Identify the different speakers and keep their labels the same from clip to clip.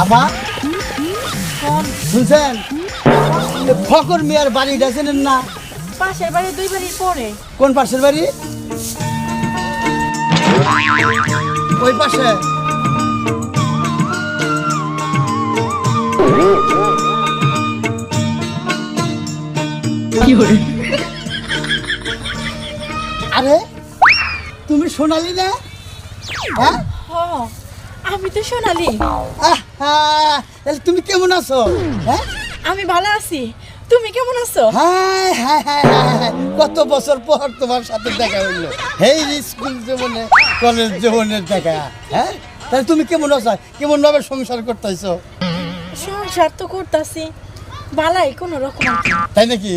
Speaker 1: আপা শুনছেন ফকর মিয়ার বাড়িটা চেনেন না?
Speaker 2: পাশের বাড়ি 2 বাড়ির পরে।
Speaker 1: কোন পাশের বাড়ি? ওই পাশে। আরে তুমি সোনালি না? হ্যাঁ
Speaker 2: আমি তো সোনালি।
Speaker 1: তাহলে তুমি কেমন আছো? হ্যাঁ
Speaker 2: আমি ভালো আছি, তুমি কেমন আছো?
Speaker 1: হ্যাঁ হ্যাঁ হ্যাঁ হ্যাঁ, কত বছর পর তোমার সাথে দেখা হইলো, এই স্কুল জীবনে কলেজ জীবনের দেখা। হ্যাঁ তাহলে তুমি কেমন আছো, কেমন ভাবে সংসার করতেছো?
Speaker 2: সংসার তো করতেছি ভালাই কোনো রকম।
Speaker 1: তাই নাকি?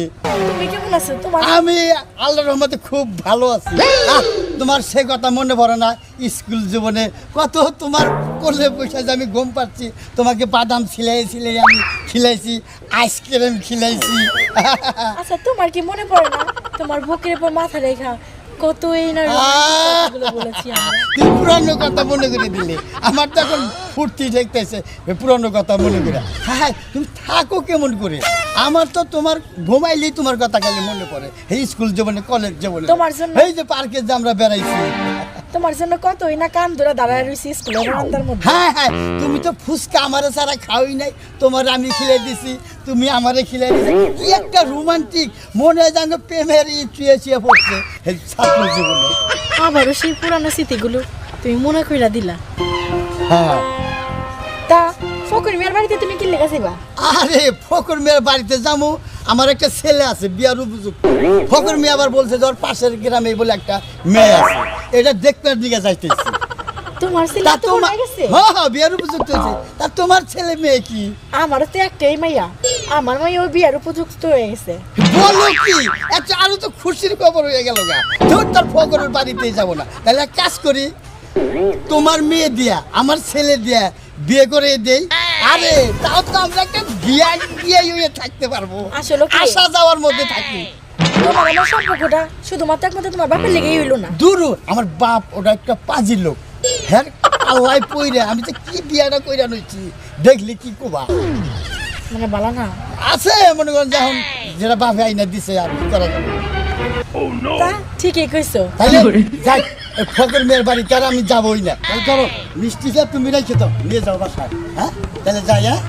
Speaker 2: তুমি কেমন আছো? তোমার
Speaker 1: আমি আল্লাহর রহমতে খুব ভালো আছি। তোমার সে কথা মনে পড়ে না? স্কুল জীবনে কত তোমার কোলে বসে যে আমি ঘুম পাচ্ছি, তোমাকে বাদাম ছিলাই আমি খিলাইছি, আইসক্রিম খিলাইছি।
Speaker 2: আচ্ছা তোমার কি মনে পড়ে না তোমার বুকের উপর মাথা রেখা কত এই না বলেছি আমরা।
Speaker 1: তুই পুরানো কথা মনে করে দিলে, আমার তো এখন ফুর্তি ঠেকতেছে পুরানো কথা মনে করে। হ্যাঁ তুমি থাকো কেমন করে? আমার তো তোমার ঘুমাইলেই তোমার কথা খালি মনে পড়ে, এই স্কুল জীবনে কলেজ জীবনে,
Speaker 2: তোমার জন্য
Speaker 1: এই যে পার্কে যে আমরা বেড়াইছি,
Speaker 2: তোমার জন্য কতই না কান ধরে দাঁড়ায় রয়েছি স্কুলের বারান্দার মধ্যে।
Speaker 1: হ্যাঁ হ্যাঁ তুমি তো ফুচকা আমারে ছাড়া খাওয়াই নাই, তোমার আমি খিলাই দিছি, তুমি আমারে খিলাই দিছি। কি একটা রোমান্টিক, মনে হয় যেন প্রেমের চুয়ে পড়ছে এই ছাত্র জীবনে।
Speaker 2: আবারও সেই পুরানো স্মৃতিগুলো তুমি মনে কইরা দিলা।
Speaker 1: হ্যাঁ
Speaker 2: তা ফকর মিয়ার বাড়িতে তুমি কি লেগে যাইবা?
Speaker 1: আরে ফকর মিয়ার বাড়িতে যাবো, আমার একটা ছেলে আছে বিয়ার উপযুক্ত। ফকর মিয়া আবার বলছে যে ওর পাশের গ্রামে বলে একটা মেয়ে আছে, এটা দেখবার দিকে যাইতেছি।
Speaker 2: তোমার ছেলে
Speaker 1: তা
Speaker 2: তো
Speaker 1: তোমার
Speaker 2: হয়ে গেছে?
Speaker 1: হ্যাঁ বিয়ার উপযুক্ত হয়েছে। তা তোমার ছেলে মেয়ে কি?
Speaker 2: আমারও তো একটাই মাইয়া, আমার মাইয়া ওই বিয়ার উপযুক্ত হয়ে গেছে।
Speaker 1: বলো কি? একটা আরো তো খুশির খবর হয়ে গেল গা। তোর ফকরের বাড়িতেই যাবো না, তাহলে এক কাজ করি, তোমার মেয়ে দিয়া আমার ছেলে দিয়া বিয়ে করে দেই। আরে তাও তো আমরা একটা বিয়ে হয়ে থাকতে পারবো,
Speaker 2: আসলে কি?
Speaker 1: আসা যাওয়ার মধ্যে থাকি।
Speaker 2: তোমার আমার সম্পর্কটা শুধুমাত্র একমাত্র তোমার বাপের লেগেই হইলো না।
Speaker 1: দূরু আমার বাপ ওটা একটা পাজির লোক। হ্যাঁ আল্লাহ পইরা আমি তো কি বিয়াটা কইরা নইছি, দেখলি কি কোবা
Speaker 2: মানে বালা না
Speaker 1: আছে মনে করেন যখন যেটা বাপে আইনা দিছে আর কি করা যাবে।
Speaker 2: তা ঠিকই কইছো।
Speaker 1: তাহলে যাই ফকর মেয়ের বাড়িতে আর আমি যাবোই না। তাহলে ধরো মিষ্টি যা তুমি রেখে দাও, নিয়ে যাও বাসায়। হ্যাঁ তাহলে যাই। হ্যাঁ